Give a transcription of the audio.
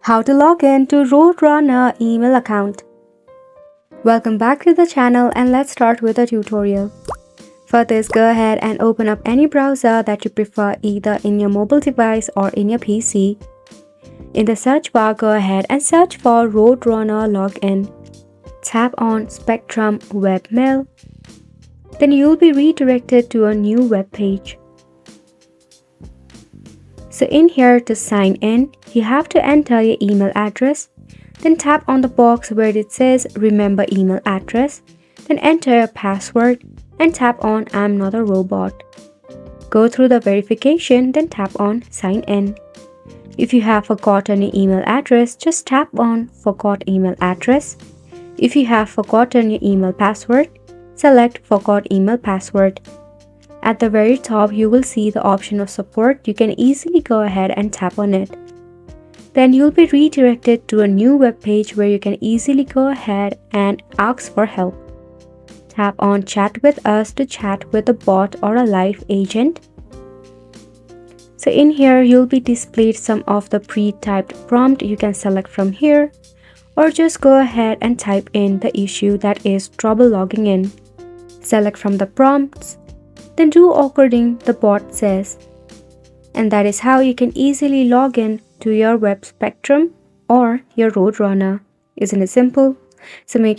How to log in to Roadrunner email account. Welcome back to the channel and let's start with a tutorial. For this, go ahead and open up any browser that you prefer either in your mobile device or in your PC. In the search bar, go ahead and search for Roadrunner login. Tap on Spectrum Webmail. Then you'll be redirected to a new web page. So in here, to sign in, you have to enter your email address. Then tap on the box where it says remember email address. Then enter your password and tap on I'm not a robot. Go through the verification, then tap on sign in. If you have forgotten your email address, just tap on forgot email address. If you have forgotten your email password, select forgot email password. At the very top, you will see the option of support. You can easily go ahead and tap on it. Then you'll be redirected to a new web page where you can easily go ahead and ask for help. Tap on chat with us to chat with a bot or a live agent. So in here, you'll be displayed some of the pre-typed prompt. You can select from here or just go ahead and type in the issue that is trouble logging in. Select from the prompts. Then do according the bot says. And that is how you can easily log in to your web Spectrum or your Roadrunner. Isn't it simple? So make